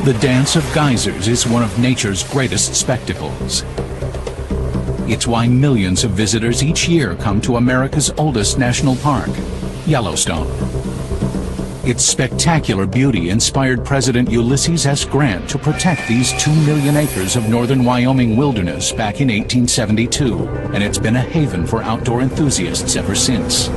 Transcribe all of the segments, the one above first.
The dance of geysers is one of nature's greatest spectacles. It's why millions of visitors each year come to America's oldest national park, Yellowstone. Its spectacular beauty inspired President Ulysses S. Grant to protect these 2 million acres of northern Wyoming wilderness back in 1872, and it's been a haven for outdoor enthusiasts ever since.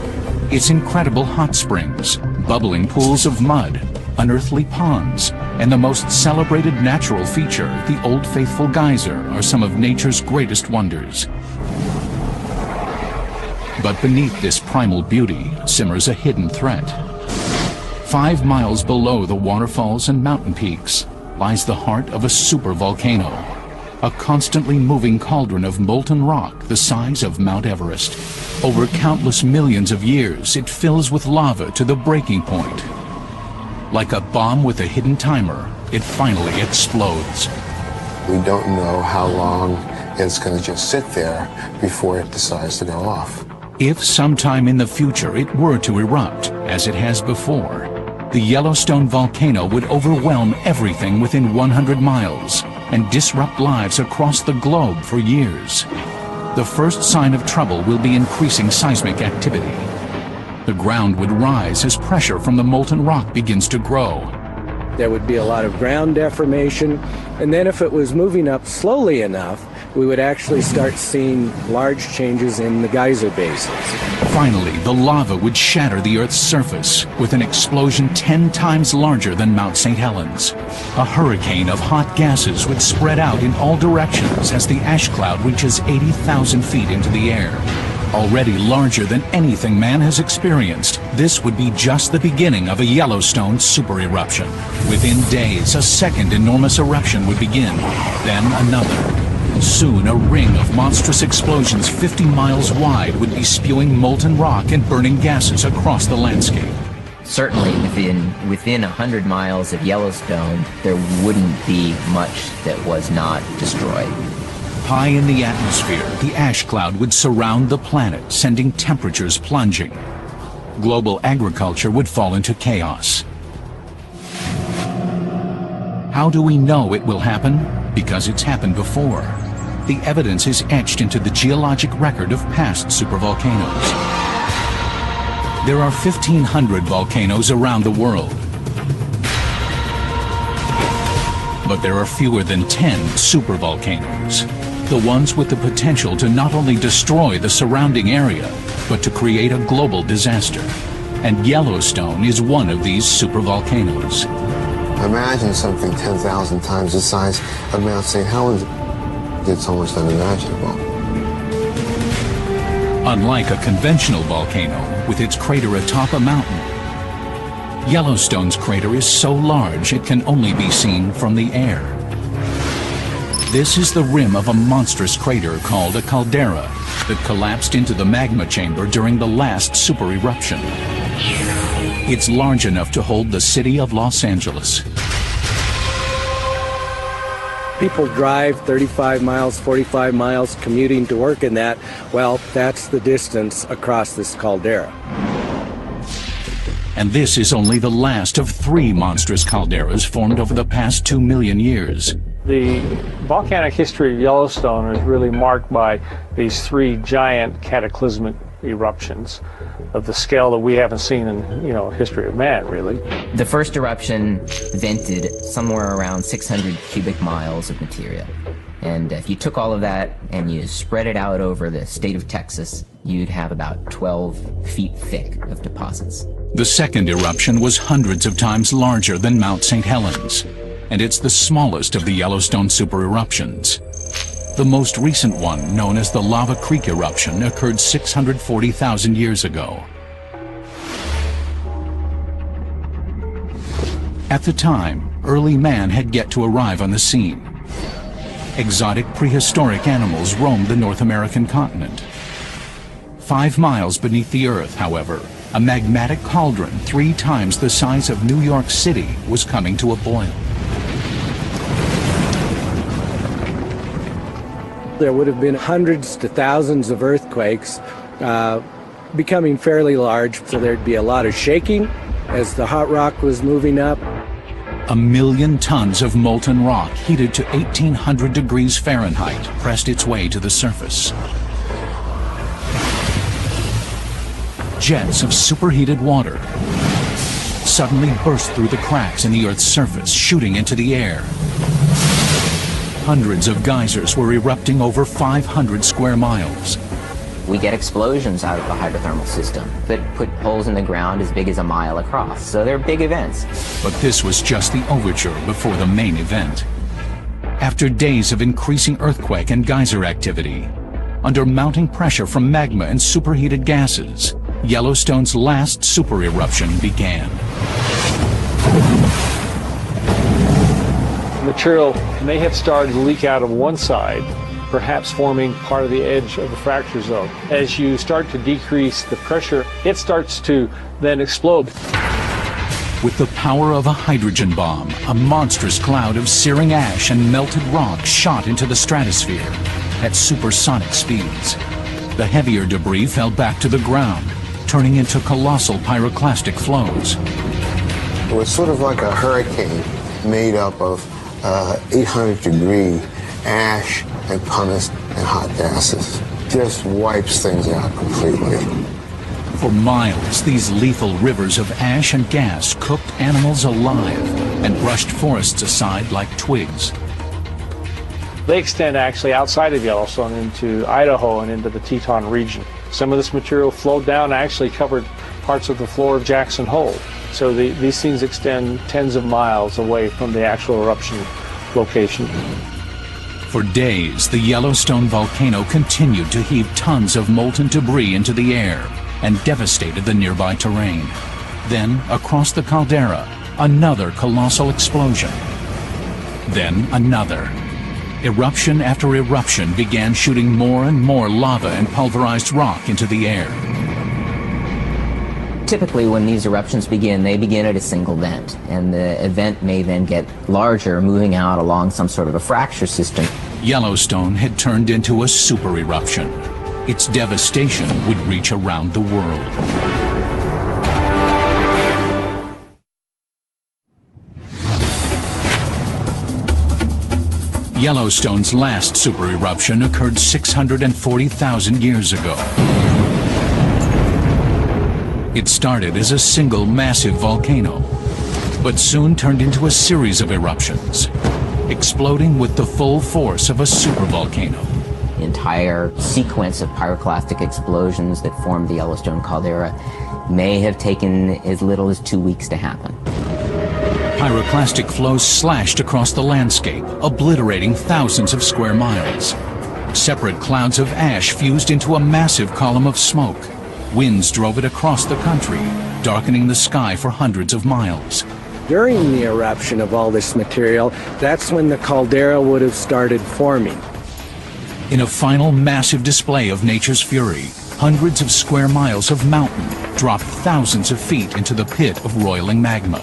Its incredible hot springs, bubbling pools of mud, unearthly ponds, and the most celebrated natural feature, the Old Faithful Geyser, are some of nature's greatest wonders. But beneath this primal beauty simmers a hidden threat. 5 miles below the waterfalls and mountain peaks lies the heart of a supervolcano, a constantly moving cauldron of molten rock the size of Mount Everest. Over countless millions of years, it fills with lava to the breaking point. Like a bomb with a hidden timer, it finally explodes. We don't know how long it's going to just sit there before it decides to go off. If sometime in the future it were to erupt, as it has before, the Yellowstone volcano would overwhelm everything within 100 miles and disrupt lives across the globe for years. The first sign of trouble will be increasing seismic activity. The ground would rise as pressure from the molten rock begins to grow. There would be a lot of ground deformation, and then if it was moving up slowly enough, we would actually start seeing large changes in the geyser bases. Finally, the lava would shatter the Earth's surface with an explosion 10 times larger than Mount St. Helens. A hurricane of hot gases would spread out in all directions as the ash cloud reaches 80,000 feet into the air. Already larger than anything man has experienced, this would be just the beginning of a Yellowstone super eruption. Within days, a second enormous eruption would begin, then another. Soon, a ring of monstrous explosions 50 miles wide would be spewing molten rock and burning gases across the landscape. Certainly within 100 miles of Yellowstone, there wouldn't be much that was not destroyed. High in the atmosphere, the ash cloud would surround the planet, sending temperatures plunging. Global agriculture would fall into chaos. How do we know it will happen? Because it's happened before. The evidence is etched into the geologic record of past supervolcanoes. There are 1,500 volcanoes around the world. But there are fewer than 10 supervolcanoes. The ones with the potential to not only destroy the surrounding area, but to create a global disaster. And Yellowstone is one of these supervolcanoes. Imagine something 10,000 times the size of Mount St. Helens. It's almost unimaginable. Unlike a conventional volcano with its crater atop a mountain, Yellowstone's crater is so large it can only be seen from the air. This is the rim of a monstrous crater called a caldera that collapsed into the magma chamber during the last super eruption. It's large enough to hold the city of Los Angeles. People drive 35 miles, 45 miles commuting to work in that. Well, that's the distance across this caldera. And this is only the last of 3 monstrous calderas formed over the past 2 million years. The volcanic history of Yellowstone is really marked by these 3 giant cataclysmic eruptions of the scale that we haven't seen in, history of man, really. The first eruption vented somewhere around 600 cubic miles of material. And if you took all of that and you spread it out over the state of Texas, you'd have about 12 feet thick of deposits. The second eruption was hundreds of times larger than Mount St. Helens, and it's the smallest of the Yellowstone super eruptions. The most recent one, known as the Lava Creek eruption, occurred 640,000 years ago. At the time, early man had yet to arrive on the scene. Exotic prehistoric animals roamed the North American continent. 5 miles beneath the Earth, however, a magmatic cauldron 3 times the size of New York City was coming to a boil. There would have been hundreds to thousands of earthquakes becoming fairly large, so there'd be a lot of shaking as the hot rock was moving up. 1 million tons of molten rock heated to 1,800 degrees Fahrenheit pressed its way to the surface. Jets of superheated water suddenly burst through the cracks in the Earth's surface, shooting into the air. Hundreds of geysers were erupting over 500 square miles. We get explosions out of the hydrothermal system that put holes in the ground as big as a mile across. So they're big events. But this was just the overture before the main event. After days of increasing earthquake and geyser activity, under mounting pressure from magma and superheated gases, Yellowstone's last super eruption began. Material may have started to leak out of one side, perhaps forming part of the edge of the fracture zone. As you start to decrease the pressure, it starts to then explode. With the power of a hydrogen bomb, a monstrous cloud of searing ash and melted rock shot into the stratosphere at supersonic speeds. The heavier debris fell back to the ground, turning into colossal pyroclastic flows. It was sort of like a hurricane made up of 800-degree ash and pumice and hot gases. Just wipes things out completely. For miles, these lethal rivers of ash and gas cooked animals alive and brushed forests aside like twigs. They extend actually outside of Yellowstone into Idaho and into the Teton region. Some of this material flowed down, actually covered parts of the floor of Jackson Hole. So these things extend tens of miles away from the actual eruption location. For days, the Yellowstone volcano continued to heave tons of molten debris into the air and devastated the nearby terrain. Then, across the caldera, another colossal explosion. Then another. Eruption after eruption began shooting more and more lava and pulverized rock into the air. Typically, when these eruptions begin, they begin at a single vent, and the event may then get larger, moving out along some sort of a fracture system. Yellowstone had turned into a super eruption. Its devastation would reach around the world. Yellowstone's last super eruption occurred 640,000 years ago. It started as a single massive volcano, but soon turned into a series of eruptions, exploding with the full force of a supervolcano. The entire sequence of pyroclastic explosions that formed the Yellowstone caldera may have taken as little as 2 weeks to happen. Pyroclastic flows slashed across the landscape, obliterating thousands of square miles. Separate clouds of ash fused into a massive column of smoke. Winds drove it across the country, darkening the sky for hundreds of miles. During the eruption of all this material, that's when the caldera would have started forming. In a final massive display of nature's fury, hundreds of square miles of mountain dropped thousands of feet into the pit of roiling magma.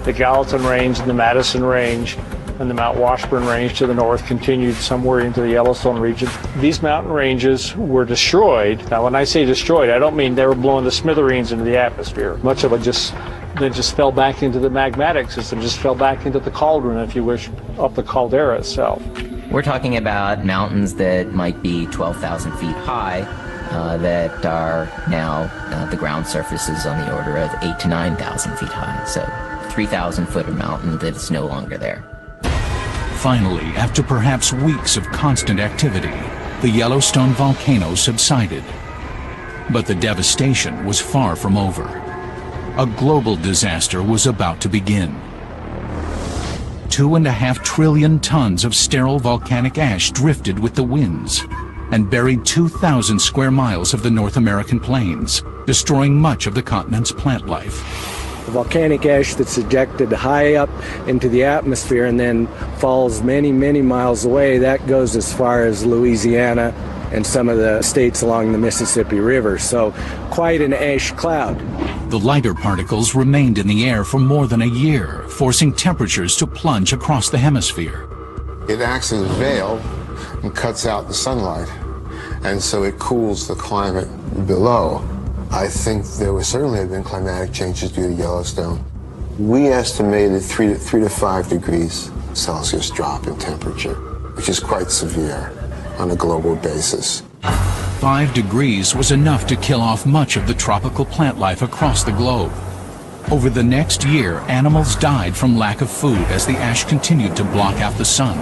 The Gallatin Range and the Madison Range and the Mount Washburn Range to the north continued somewhere into the Yellowstone region. These mountain ranges were destroyed. Now, when I say destroyed, I don't mean they were blowing the smithereens into the atmosphere. Much of it just fell back into the magmatic system, just fell back into the cauldron, if you wish, up the caldera itself. We're talking about mountains that might be 12,000 feet high, that are now, the ground surface is on the order of 8,000 to 9,000 feet high. So 3,000-foot mountain that's no longer there. Finally, after perhaps weeks of constant activity, the Yellowstone volcano subsided. But the devastation was far from over. A global disaster was about to begin. 2.5 trillion tons of sterile volcanic ash drifted with the winds and buried 2,000 square miles of the North American plains, destroying much of the continent's plant life. The volcanic ash that's ejected high up into the atmosphere and then falls many, many miles away, that goes as far as Louisiana and some of the states along the Mississippi River. So quite an ash cloud. The lighter particles remained in the air for more than a year, forcing temperatures to plunge across the hemisphere. It acts as a veil and cuts out the sunlight, and so it cools the climate below. I think there would certainly have been climatic changes due to Yellowstone. We estimated 3 to 5 degrees Celsius drop in temperature, which is quite severe on a global basis. 5 degrees was enough to kill off much of the tropical plant life across the globe. Over the next year, animals died from lack of food as the ash continued to block out the sun.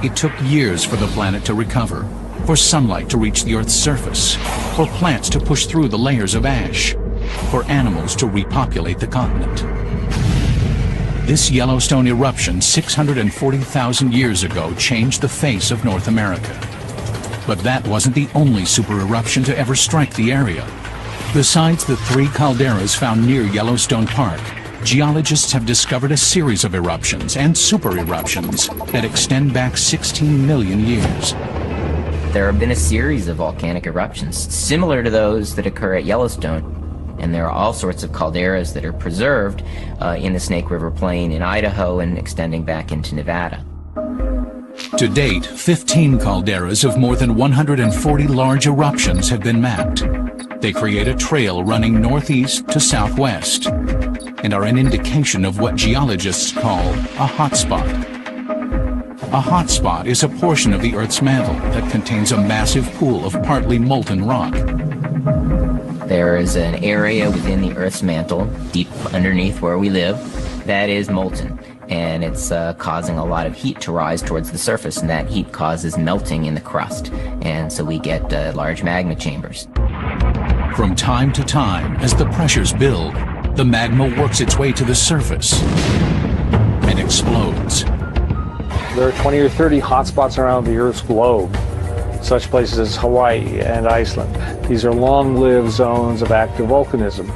It took years for the planet to recover, for sunlight to reach the Earth's surface, for plants to push through the layers of ash, for animals to repopulate the continent. This Yellowstone eruption 640,000 years ago changed the face of North America. But that wasn't the only super eruption to ever strike the area. Besides the 3 calderas found near Yellowstone Park, geologists have discovered a series of eruptions and super eruptions that extend back 16 million years. There have been a series of volcanic eruptions similar to those that occur at Yellowstone, and there are all sorts of calderas that are preserved in the Snake River Plain in Idaho and extending back into Nevada. To date, 15 calderas of more than 140 large eruptions have been mapped. They create a trail running northeast to southwest and are an indication of what geologists call a hotspot. A hotspot is a portion of the Earth's mantle that contains a massive pool of partly molten rock. There is an area within the Earth's mantle, deep underneath where we live, that is molten. And it's causing a lot of heat to rise towards the surface, and that heat causes melting in the crust. And so we get large magma chambers. From time to time, as the pressures build, the magma works its way to the surface and explodes. There are 20 or 30 hotspots around the Earth's globe, such places as Hawaii and Iceland. These are long-lived zones of active volcanism.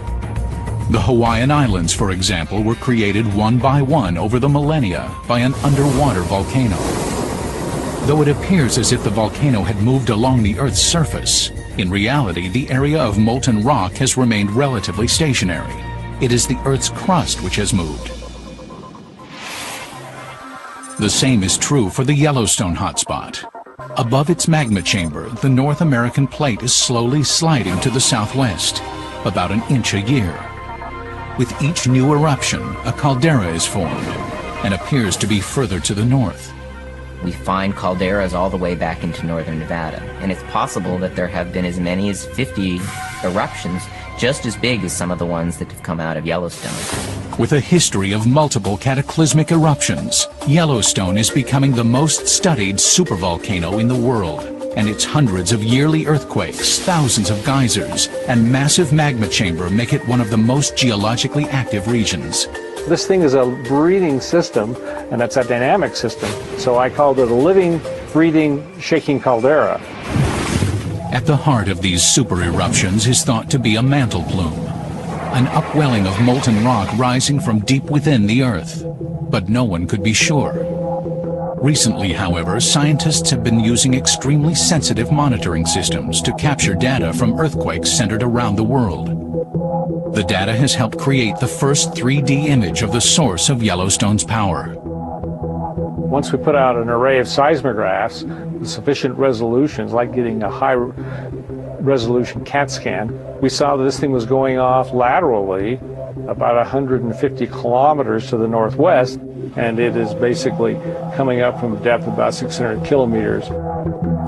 The Hawaiian Islands, for example, were created one by one over the millennia by an underwater volcano. Though it appears as if the volcano had moved along the Earth's surface, in reality, the area of molten rock has remained relatively stationary. It is the Earth's crust which has moved. The same is true for the Yellowstone hotspot. Above its magma chamber, the North American plate is slowly sliding to the southwest, about an inch a year. With each new eruption, a caldera is formed and appears to be further to the north. We find calderas all the way back into northern Nevada, and it's possible that there have been as many as 50 eruptions, just as big as some of the ones that have come out of Yellowstone. With a history of multiple cataclysmic eruptions, Yellowstone is becoming the most studied supervolcano in the world, and its hundreds of yearly earthquakes, thousands of geysers, and massive magma chamber make it one of the most geologically active regions. This thing is a breathing system, and it's a dynamic system. So I called it a living, breathing, shaking caldera. At the heart of these super eruptions is thought to be a mantle plume, an upwelling of molten rock rising from deep within the Earth. But no one could be sure. Recently, however, scientists have been using extremely sensitive monitoring systems to capture data from earthquakes centered around the world. The data has helped create the first 3D image of the source of Yellowstone's power. Once we put out an array of seismographs with sufficient resolutions, like getting a high resolution CAT scan, we saw that this thing was going off laterally about 150 kilometers to the northwest, and it is basically coming up from a depth of about 600 kilometers.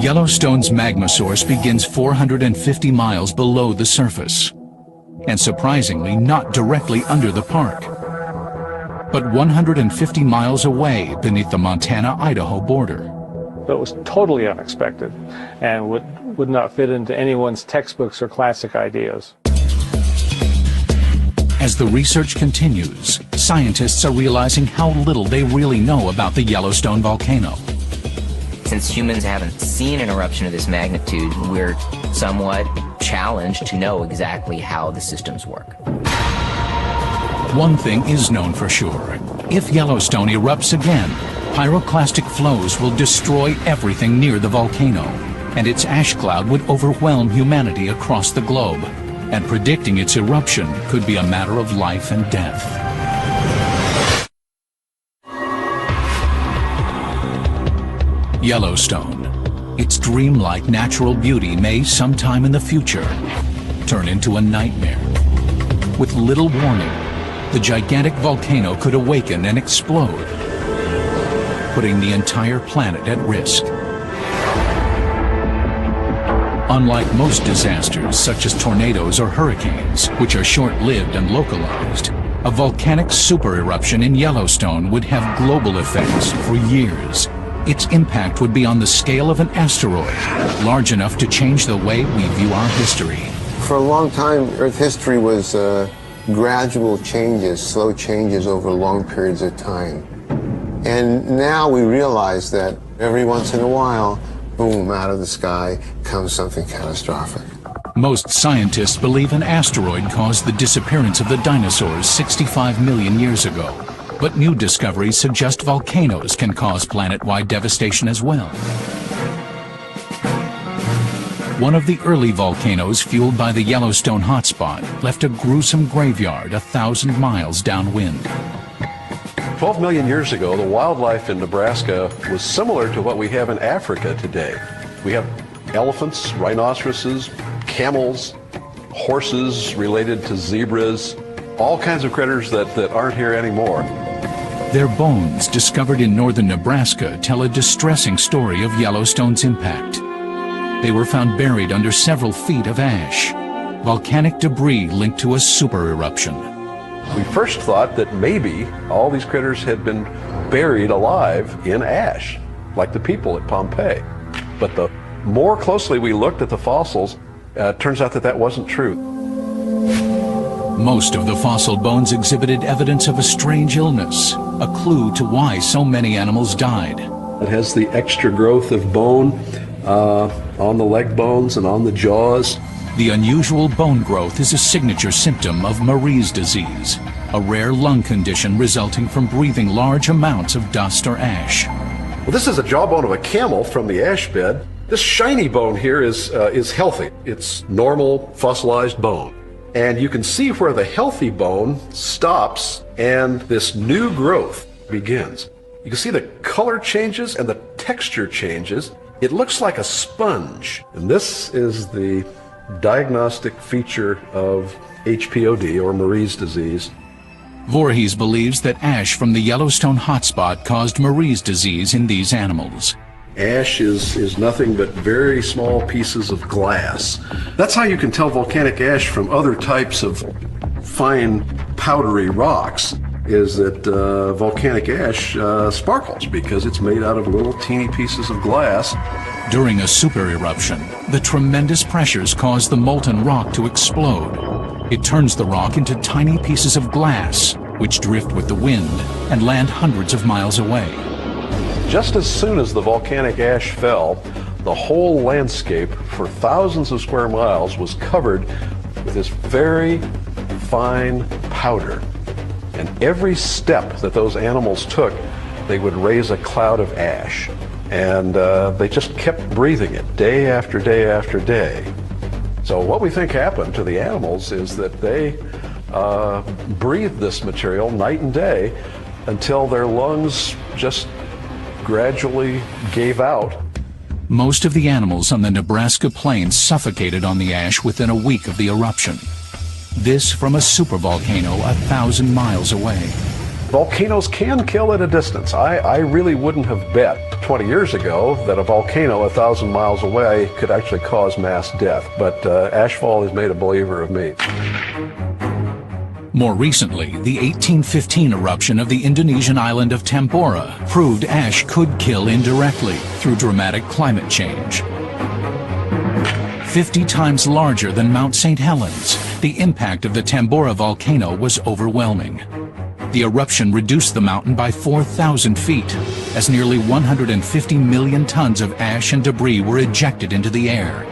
Yellowstone's magma source begins 450 miles below the surface, and surprisingly not directly under the park, but 150 miles away beneath the Montana-Idaho border. It was totally unexpected and would not fit into anyone's textbooks or classic ideas. As the research continues, scientists are realizing how little they really know about the Yellowstone volcano. Since humans haven't seen an eruption of this magnitude, we're somewhat challenged to know exactly how the systems work. One thing is known for sure. If Yellowstone erupts again, pyroclastic flows will destroy everything near the volcano, and its ash cloud would overwhelm humanity across the globe. And predicting its eruption could be a matter of life and death. Yellowstone. Its dreamlike natural beauty may, sometime in the future, turn into a nightmare. With little warning, the gigantic volcano could awaken and explode, putting the entire planet at risk. Unlike most disasters, such as tornadoes or hurricanes, which are short-lived and localized, a volcanic supereruption in Yellowstone would have global effects for years. Its impact would be on the scale of an asteroid, large enough to change the way we view our history. For a long time, Earth history was gradual changes, slow changes over long periods of time. And now we realize that every once in a while, boom, out of the sky comes something catastrophic. Most scientists believe an asteroid caused the disappearance of the dinosaurs 65 million years ago. But new discoveries suggest volcanoes can cause planet-wide devastation as well. One of the early volcanoes fueled by the Yellowstone hotspot left a gruesome graveyard 1,000 miles downwind. 12 million years ago, the wildlife in Nebraska was similar to what we have in Africa today. We have elephants, rhinoceroses, camels, horses related to zebras, all kinds of critters that aren't here anymore. Their bones, discovered in northern Nebraska, tell a distressing story of Yellowstone's impact. They were found buried under several feet of ash, volcanic debris linked to a supereruption. We first thought that maybe all these critters had been buried alive in ash, like the people at Pompeii. But the more closely we looked at the fossils, it turns out that wasn't true. Most of the fossil bones exhibited evidence of a strange illness, a clue to why so many animals died. It has the extra growth of bone on the leg bones and on the jaws. The unusual bone growth is a signature symptom of Marie's disease, a rare lung condition resulting from breathing large amounts of dust or ash. Well, this is a jawbone of a camel from the ash bed. This shiny bone here is healthy. It's normal fossilized bone. And you can see where the healthy bone stops and this new growth begins. You can see the color changes and the texture changes. It looks like a sponge. And this is the diagnostic feature of HPOD, or Marie's disease. Voorhees believes that ash from the Yellowstone hotspot caused Marie's disease in these animals. Ash is nothing but very small pieces of glass. That's how you can tell volcanic ash from other types of fine powdery rocks, is that volcanic ash sparkles because it's made out of little teeny pieces of glass. During a supereruption, the tremendous pressures cause the molten rock to explode. It turns the rock into tiny pieces of glass, which drift with the wind and land hundreds of miles away. Just as soon as the volcanic ash fell, the whole landscape for thousands of square miles was covered with this very fine powder. And every step that those animals took, they would raise a cloud of ash. And they just kept breathing it day after day after day. So what we think happened to the animals is that they breathed this material night and day until their lungs just gradually gave out. Most of the animals on the Nebraska plains suffocated on the ash within a week of the eruption. This from a supervolcano 1,000 miles away. Volcanoes can kill at a distance. I really wouldn't have bet 20 years ago that a volcano 1,000 miles away could actually cause mass death, but ashfall has made a believer of me. More recently, the 1815 eruption of the Indonesian island of Tambora proved ash could kill indirectly through dramatic climate change. 50 times larger than Mount St. Helens, the impact of the Tambora volcano was overwhelming. The eruption reduced the mountain by 4,000 feet, as nearly 150 million tons of ash and debris were ejected into the air.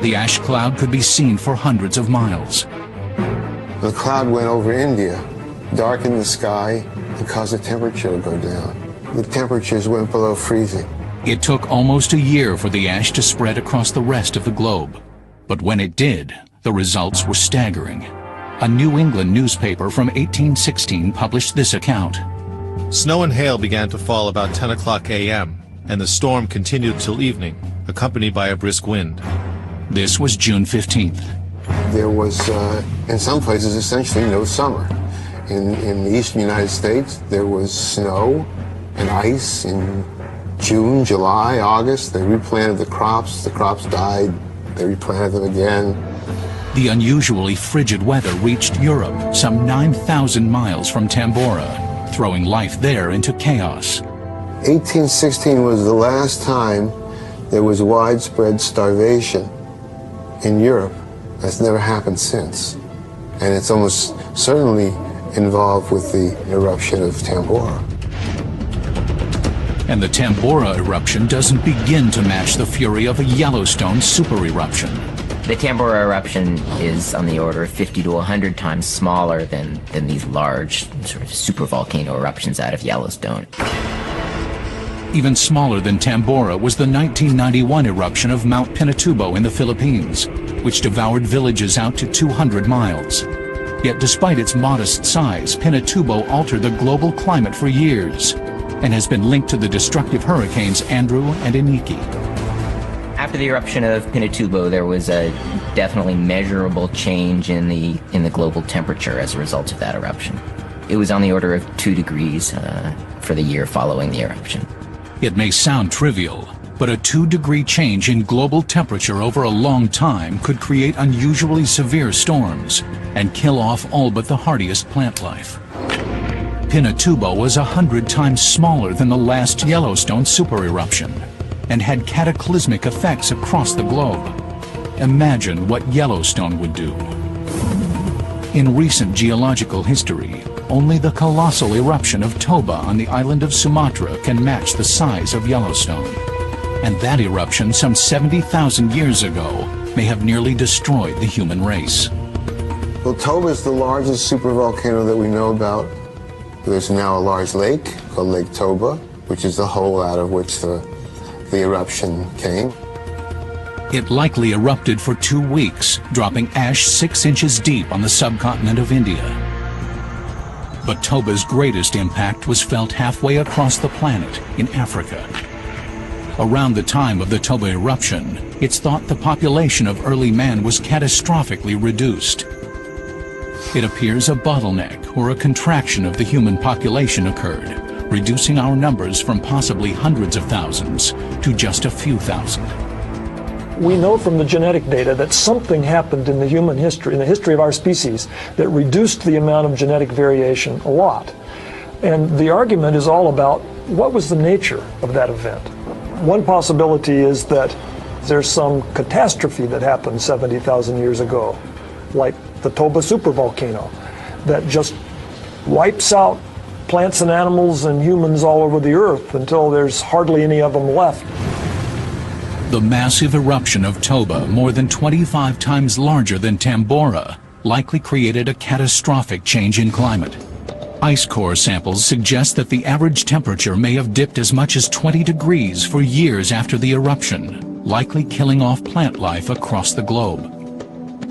The ash cloud could be seen for hundreds of miles. The cloud went over India, darkened the sky, and caused the temperature to go down. The temperatures went below freezing. It took almost a year for the ash to spread across the rest of the globe. But when it did, the results were staggering. A New England newspaper from 1816 published this account. Snow and hail began to fall about 10 o'clock a.m., and the storm continued till evening, accompanied by a brisk wind. This was June 15th. There was, in some places, essentially no summer. In the eastern United States, there was snow and ice in June, July, August. They replanted the crops died, they replanted them again. The unusually frigid weather reached Europe, some 9,000 miles from Tambora, throwing life there into chaos. 1816 was the last time there was widespread starvation in Europe. That's never happened since. And it's almost certainly involved with the eruption of Tambora. And the Tambora eruption doesn't begin to match the fury of a Yellowstone super eruption. The Tambora eruption is on the order of 50 to 100 times smaller than these large sort of supervolcano eruptions out of Yellowstone. Even smaller than Tambora was the 1991 eruption of Mount Pinatubo in the Philippines, which devoured villages out to 200 miles. Yet despite its modest size, Pinatubo altered the global climate for years and has been linked to the destructive hurricanes Andrew and Iniki. After the eruption of Pinatubo, there was a definitely measurable change in the global temperature as a result of that eruption. It was on the order of 2 degrees for the year following the eruption. It may sound trivial, but a 2-degree change in global temperature over a long time could create unusually severe storms and kill off all but the hardiest plant life. Pinatubo was 100 times smaller than the last Yellowstone super eruption and had cataclysmic effects across the globe. Imagine what Yellowstone would do. In recent geological history, only the colossal eruption of Toba on the island of Sumatra can match the size of Yellowstone. And that eruption some 70,000 years ago may have nearly destroyed the human race. Well, Toba is the largest supervolcano that we know about. There's now a large lake called Lake Toba, which is the hole out of which the eruption came. It likely erupted for 2 weeks, dropping ash 6 inches deep on the subcontinent of India. But Toba's greatest impact was felt halfway across the planet, in Africa. Around the time of the Toba eruption, it's thought the population of early man was catastrophically reduced. It appears a bottleneck or a contraction of the human population occurred, reducing our numbers from possibly hundreds of thousands to just a few thousand. We know from the genetic data that something happened in the human history, in the history of our species, that reduced the amount of genetic variation a lot. And the argument is all about what was the nature of that event. One possibility is that there's some catastrophe that happened 70,000 years ago, like the Toba supervolcano, that just wipes out plants and animals and humans all over the earth until there's hardly any of them left. The massive eruption of Toba, more than 25 times larger than Tambora, likely created a catastrophic change in climate. Ice core samples suggest that the average temperature may have dipped as much as 20 degrees for years after the eruption, likely killing off plant life across the globe.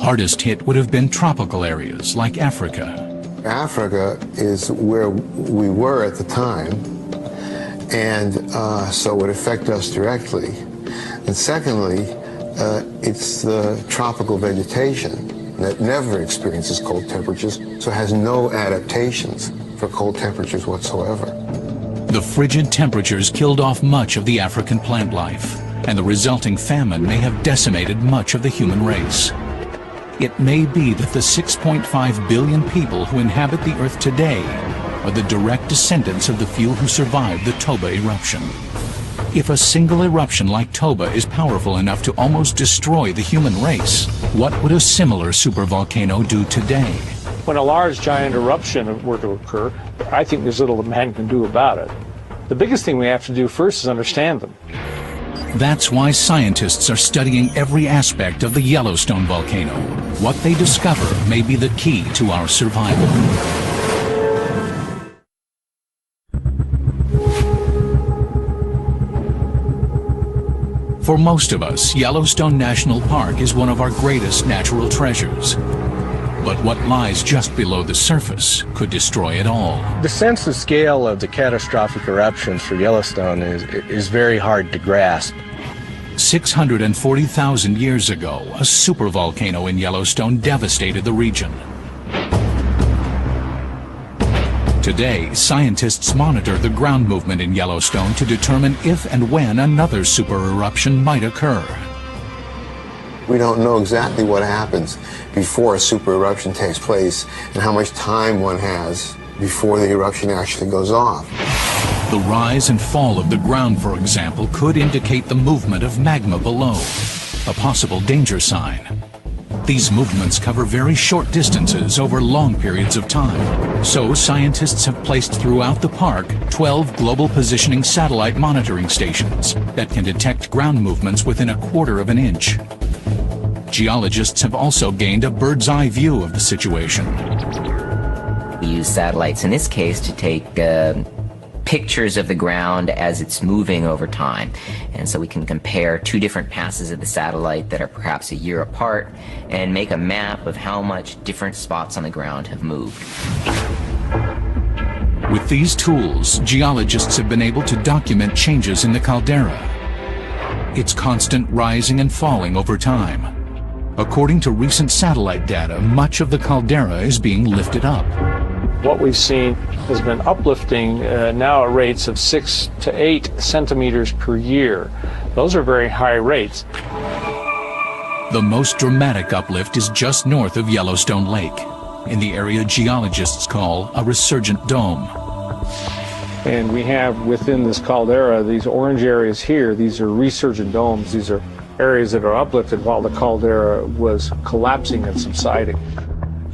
Hardest hit would have been tropical areas like Africa. Africa is where we were at the time, and so it would affect us directly. And secondly, it's the tropical vegetation that never experiences cold temperatures, so has no adaptations for cold temperatures whatsoever. The frigid temperatures killed off much of the African plant life, and the resulting famine may have decimated much of the human race. It may be that the 6.5 billion people who inhabit the Earth today are the direct descendants of the few who survived the Toba eruption. If a single eruption like Toba is powerful enough to almost destroy the human race, what would a similar supervolcano do today? When a large giant eruption were to occur, I think there's little that man can do about it. The biggest thing we have to do first is understand them. That's why scientists are studying every aspect of the Yellowstone volcano. What they discover may be the key to our survival. For most of us, Yellowstone National Park is one of our greatest natural treasures. But what lies just below the surface could destroy it all. The sense of scale of the catastrophic eruptions for Yellowstone is very hard to grasp. 640,000 years ago, a supervolcano in Yellowstone devastated the region. Today, scientists monitor the ground movement in Yellowstone to determine if and when another supereruption might occur. We don't know exactly what happens before a supereruption takes place and how much time one has before the eruption actually goes off. The rise and fall of the ground, for example, could indicate the movement of magma below, a possible danger sign. These movements cover very short distances over long periods of time. So scientists have placed throughout the park 12 global positioning satellite monitoring stations that can detect ground movements within 1/4 of an inch. Geologists have also gained a bird's eye view of the situation. We use satellites in this case to take pictures of the ground as it's moving over time. And so we can compare two different passes of the satellite that are perhaps a year apart and make a map of how much different spots on the ground have moved. With these tools, geologists have been able to document changes in the caldera, its constant rising and falling over time. According to recent satellite data, much of the caldera is being lifted up. What we've seen has been uplifting now at rates of 6 to 8 centimeters per year. Those are very high rates. The most dramatic uplift is just north of Yellowstone Lake, in the area geologists call a resurgent dome. And we have within this caldera, these orange areas here, these are resurgent domes. These are areas that are uplifted while the caldera was collapsing and subsiding.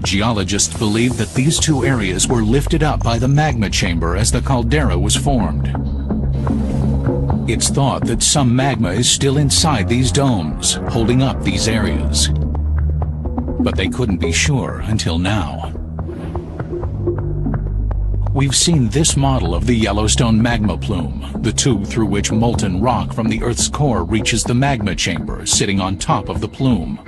Geologists believe that these two areas were lifted up by the magma chamber as the caldera was formed. It's thought that some magma is still inside these domes, holding up these areas. But they couldn't be sure until now. We've seen this model of the Yellowstone magma plume, the tube through which molten rock from the Earth's core reaches the magma chamber sitting on top of the plume.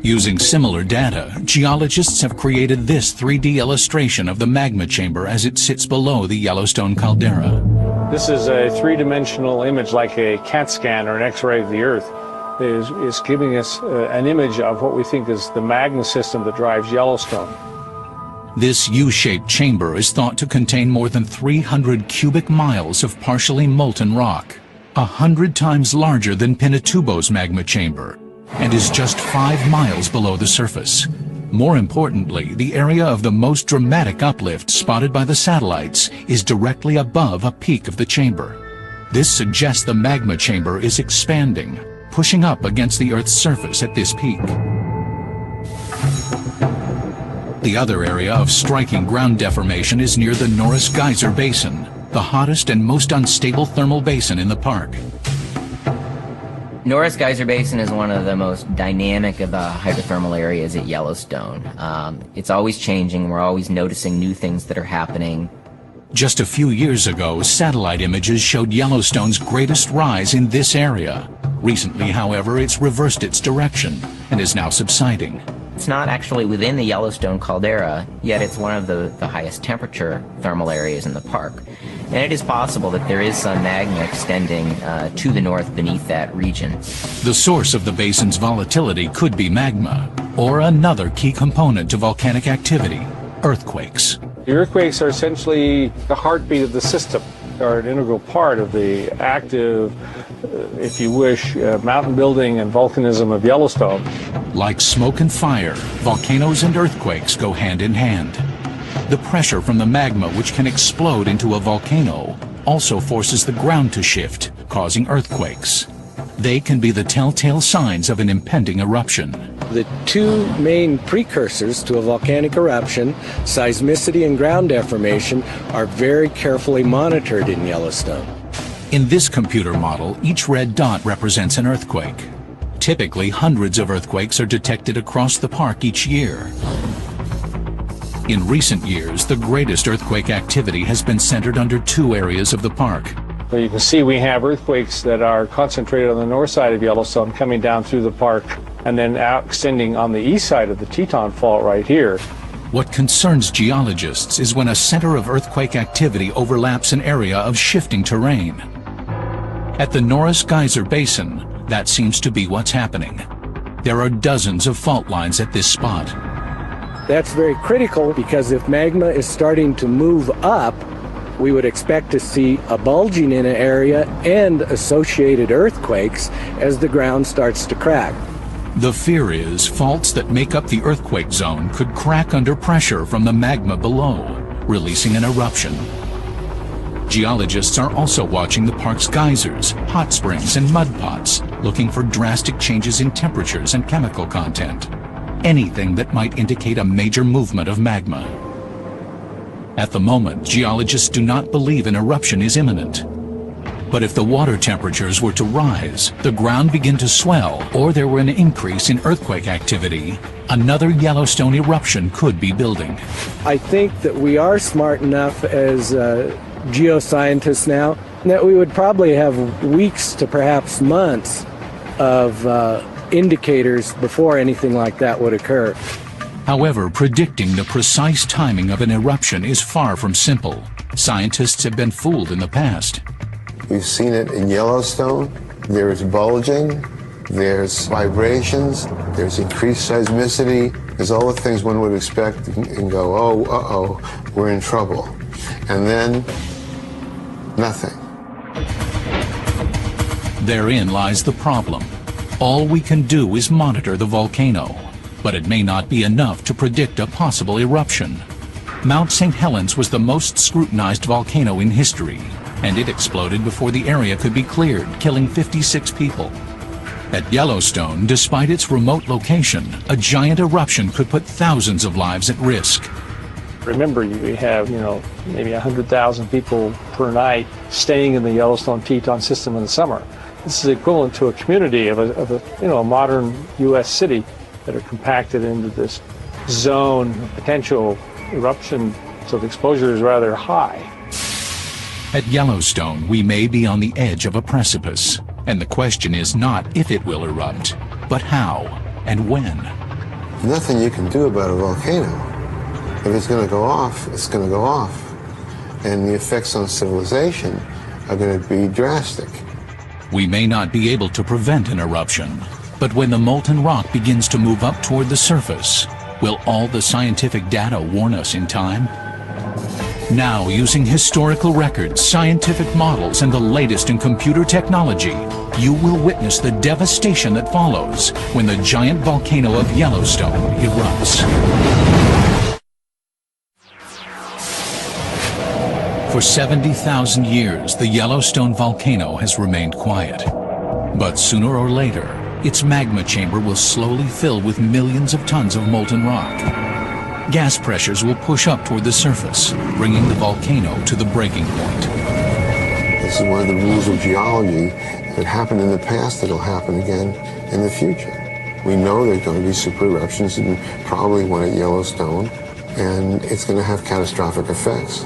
Using similar data, geologists have created this 3D illustration of the magma chamber as it sits below the Yellowstone caldera. This is a three-dimensional image like a CAT scan or an X-ray of the Earth. Is giving us an image of what we think is the magma system that drives Yellowstone. This U-shaped chamber is thought to contain more than 300 cubic miles of partially molten rock, 100 times larger than Pinatubo's magma chamber, and is just 5 miles below the surface. More importantly, the area of the most dramatic uplift spotted by the satellites is directly above a peak of the chamber. This suggests the magma chamber is expanding, pushing up against the Earth's surface at this peak. The other area of striking ground deformation is near the Norris Geyser Basin, the hottest and most unstable thermal basin in the park. Norris Geyser Basin is one of the most dynamic of the hydrothermal areas at Yellowstone. It's always changing. We're always noticing new things that are happening. Just a few years ago, satellite images showed Yellowstone's greatest rise in this area. Recently, however, it's reversed its direction and is now subsiding. It's not actually within the Yellowstone caldera, yet it's one of the highest temperature thermal areas in the park. And it is possible that there is some magma extending to the north beneath that region. The source of the basin's volatility could be magma, or another key component to volcanic activity, earthquakes. The earthquakes are essentially the heartbeat of the system, are an integral part of the active, if you wish, mountain building and volcanism of Yellowstone. Like smoke and fire, volcanoes and earthquakes go hand in hand. The pressure from the magma, which can explode into a volcano, also forces the ground to shift, causing earthquakes. They can be the telltale signs of an impending eruption. The two main precursors to a volcanic eruption, seismicity and ground deformation, are very carefully monitored in Yellowstone. In this computer model, each red dot represents an earthquake. Typically, hundreds of earthquakes are detected across the park each year. In recent years, the greatest earthquake activity has been centered under two areas of the park. So you can see we have earthquakes that are concentrated on the north side of Yellowstone, coming down through the park, and then out extending on the east side of the Teton Fault right here. What concerns geologists is when a center of earthquake activity overlaps an area of shifting terrain. At the Norris Geyser Basin, that seems to be what's happening. There are dozens of fault lines at this spot. That's very critical because if magma is starting to move up, we would expect to see a bulging in an area and associated earthquakes as the ground starts to crack. The fear is faults that make up the earthquake zone could crack under pressure from the magma below, releasing an eruption. Geologists are also watching the park's geysers, hot springs, and mud pots, looking for drastic changes in temperatures and chemical content. Anything that might indicate a major movement of magma. At the moment, geologists do not believe an eruption is imminent. But if the water temperatures were to rise, the ground begin to swell, or there were an increase in earthquake activity, another Yellowstone eruption could be building. I think that we are smart enough as geoscientists now that we would probably have weeks to perhaps months of indicators before anything like that would occur. However, predicting the precise timing of an eruption is far from simple. Scientists have been fooled in the past. We've seen it in Yellowstone. There is bulging, there's vibrations, there's increased seismicity. There's all the things one would expect and go, oh, uh-oh, we're in trouble. And then, nothing. Therein lies the problem. All we can do is monitor the volcano, but it may not be enough to predict a possible eruption. Mount St. Helens was the most scrutinized volcano in history, and it exploded before the area could be cleared, killing 56 people. At Yellowstone, despite its remote location, a giant eruption could put thousands of lives at risk. Remember, you have, maybe 100,000 people per night staying in the Yellowstone Teton system in the summer. This is equivalent to a community of a modern U.S. city that are compacted into this zone of potential eruption, so the exposure is rather high. At Yellowstone, we may be on the edge of a precipice, and the question is not if it will erupt, but how and when. Nothing you can do about a volcano. If it's going to go off, it's going to go off. And the effects on civilization are going to be drastic. We may not be able to prevent an eruption, but when the molten rock begins to move up toward the surface, will all the scientific data warn us in time? Now, using historical records, scientific models, and the latest in computer technology, you will witness the devastation that follows when the giant volcano of Yellowstone erupts. For 70,000 years, the Yellowstone volcano has remained quiet. But sooner or later, its magma chamber will slowly fill with millions of tons of molten rock. Gas pressures will push up toward the surface, bringing the volcano to the breaking point. This is one of the rules of geology. If it happened in the past, it'll happen again in the future. We know there's going to be super eruptions, and probably one at Yellowstone, and it's going to have catastrophic effects.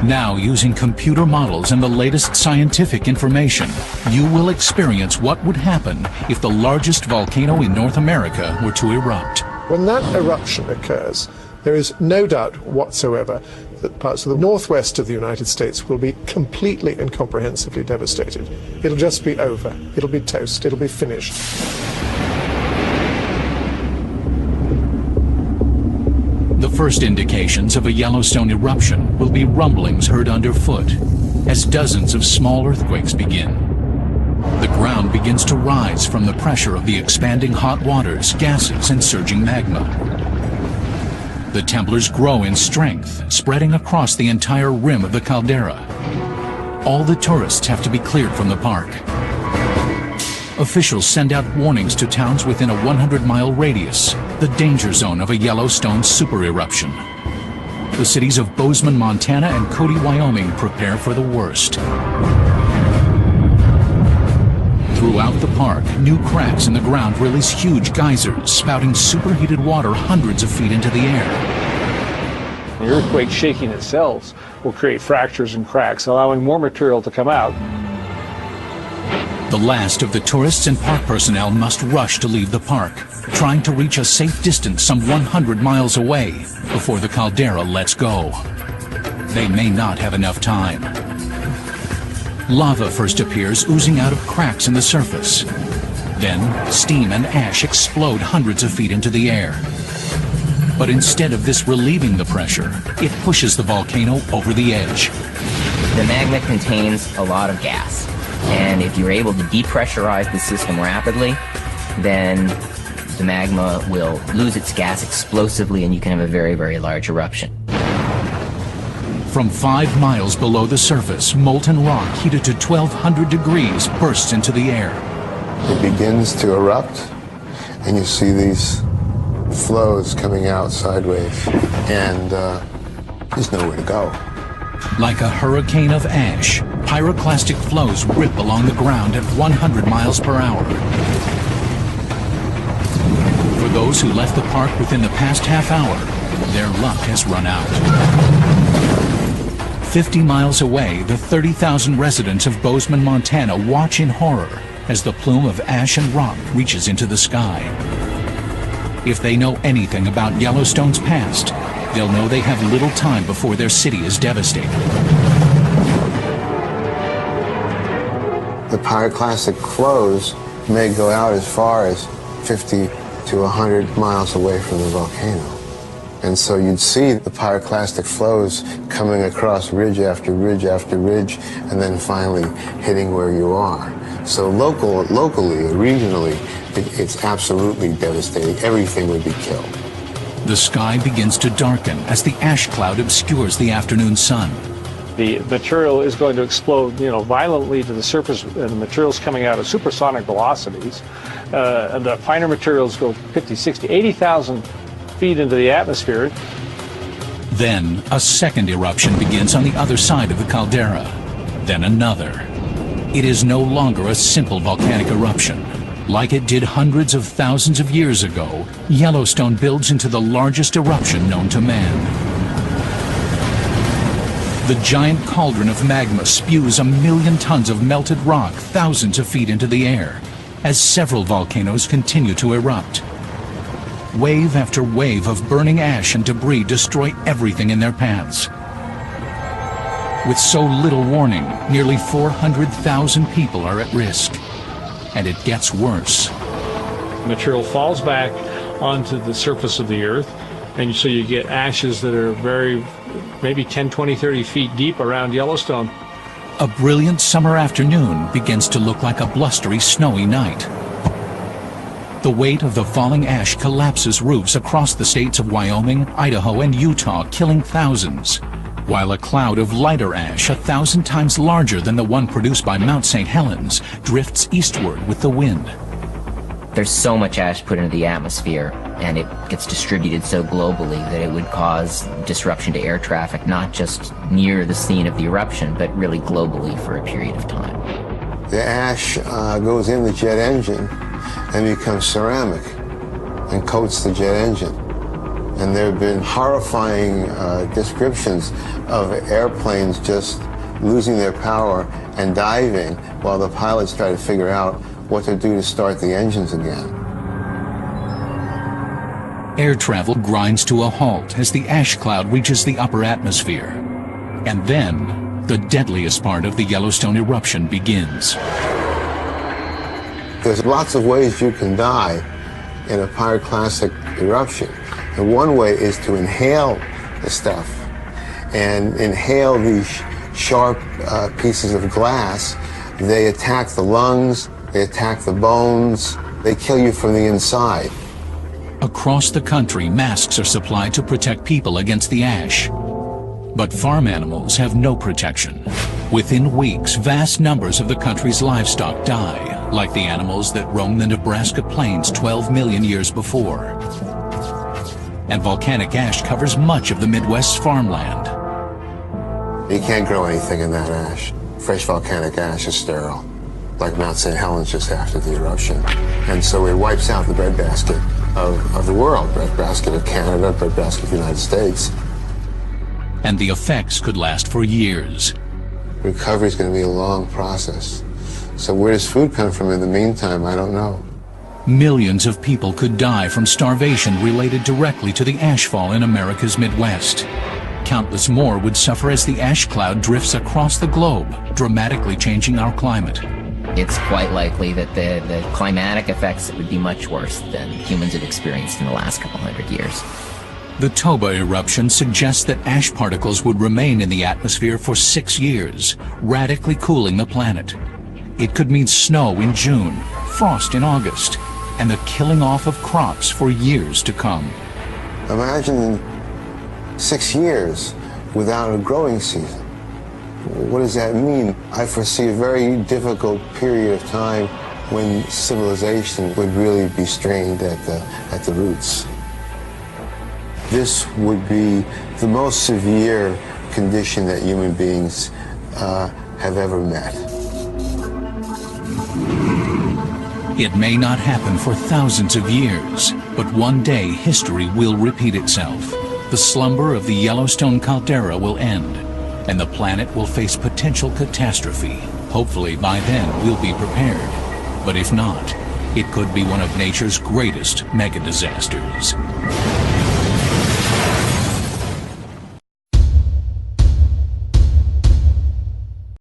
Now, using computer models and the latest scientific information, you will experience what would happen if the largest volcano in North America were to erupt. When that eruption occurs, there is no doubt whatsoever that parts of the northwest of the United States will be completely and comprehensively devastated. It'll just be over. It'll be toast. It'll be finished. The first indications of a Yellowstone eruption will be rumblings heard underfoot as dozens of small earthquakes begin. The ground begins to rise from the pressure of the expanding hot waters, gases, and surging magma. The temblors grow in strength, spreading across the entire rim of the caldera. All the tourists have to be cleared from the park. Officials send out warnings to towns within a 100-mile radius, the danger zone of a Yellowstone super eruption. The cities of Bozeman, Montana and Cody, Wyoming prepare for the worst. Throughout the park, new cracks in the ground release huge geysers, spouting superheated water hundreds of feet into the air. The earthquake shaking itself will create fractures and cracks, allowing more material to come out. The last of the tourists and park personnel must rush to leave the park, trying to reach a safe distance some 100 miles away before the caldera lets go. They may not have enough time. Lava first appears, oozing out of cracks in the surface. Then, steam and ash explode hundreds of feet into the air. But instead of this relieving the pressure, it pushes the volcano over the edge. The magma contains a lot of gas, and if you're able to depressurize the system rapidly, then the magma will lose its gas explosively and you can have a very, very large eruption. From 5 miles below the surface, molten rock heated to 1,200 degrees bursts into the air. It begins to erupt, and you see these flows coming out sideways, and there's nowhere to go. Like a hurricane of ash, pyroclastic flows rip along the ground at 100 miles per hour. For those who left the park within the past half hour, their luck has run out. 50 miles away, the 30,000 residents of Bozeman, Montana watch in horror as the plume of ash and rock reaches into the sky. If they know anything about Yellowstone's past, they'll know they have little time before their city is devastated. The pyroclastic flows may go out as far as 50 to 100 miles away from the volcano. And so you'd see the pyroclastic flows coming across ridge after ridge after ridge, and then finally hitting where you are. So locally, regionally, it's absolutely devastating. Everything would be killed. The sky begins to darken as the ash cloud obscures the afternoon sun. The material is going to explode, violently to the surface, and the material's coming out at supersonic velocities. And the finer materials go 50, 60, 80,000 feet into the atmosphere. Then a second eruption begins on the other side of the caldera. Then another. It is no longer a simple volcanic eruption. Like it did hundreds of thousands of years ago, Yellowstone builds into the largest eruption known to man. The giant cauldron of magma spews 1 million tons of melted rock thousands of feet into the air as several volcanoes continue to erupt. Wave after wave of burning ash and debris destroy everything in their paths. With so little warning, nearly 400,000 people are at risk. And it gets worse. Material falls back onto the surface of the earth, and so you get ashes that are maybe 10, 20, 30 feet deep around Yellowstone. A brilliant summer afternoon begins to look like a blustery, snowy night. The weight of the falling ash collapses roofs across the states of Wyoming, Idaho, and Utah, killing thousands, while a cloud of lighter ash 1,000 times larger than the one produced by Mount St. Helens drifts eastward with the wind. There's so much ash put into the atmosphere, and it gets distributed so globally that it would cause disruption to air traffic, not just near the scene of the eruption, but really globally for a period of time. The ash goes in the jet engine and becomes ceramic and coats the jet engine. And there have been horrifying descriptions of airplanes just losing their power and diving while the pilots try to figure out what to do to start the engines again. Air travel grinds to a halt as the ash cloud reaches the upper atmosphere. And then, the deadliest part of the Yellowstone eruption begins. There's lots of ways you can die in a pyroclastic eruption. And one way is to inhale the stuff and inhale these sharp pieces of glass. They attack the lungs, they attack the bones, they kill you from the inside. Across the country, masks are supplied to protect people against the ash. But farm animals have no protection. Within weeks, vast numbers of the country's livestock die, like the animals that roamed the Nebraska plains 12 million years before. And volcanic ash covers much of the Midwest's farmland. You can't grow anything in that ash. Fresh volcanic ash is sterile, like Mount St. Helens just after the eruption. And so it wipes out the breadbasket of the world, breadbasket of Canada, breadbasket of the United States. And the effects could last for years. Recovery is going to be a long process. So where does food come from in the meantime? I don't know. Millions of people could die from starvation related directly to the ashfall in America's Midwest. Countless more would suffer as the ash cloud drifts across the globe, dramatically changing our climate. It's quite likely that the climatic effects would be much worse than humans have experienced in the last couple hundred years. The Toba eruption suggests that ash particles would remain in the atmosphere for 6 years, radically cooling the planet. It could mean snow in June, frost in August, and the killing off of crops for years to come. Imagine 6 years without a growing season. What does that mean? I foresee a very difficult period of time when civilization would really be strained at the roots. This would be the most severe condition that human beings have ever met. It may not happen for thousands of years, but one day history will repeat itself. The slumber of the Yellowstone caldera will end, and the planet will face potential catastrophe. Hopefully by then we'll be prepared. But if not, it could be one of nature's greatest mega disasters.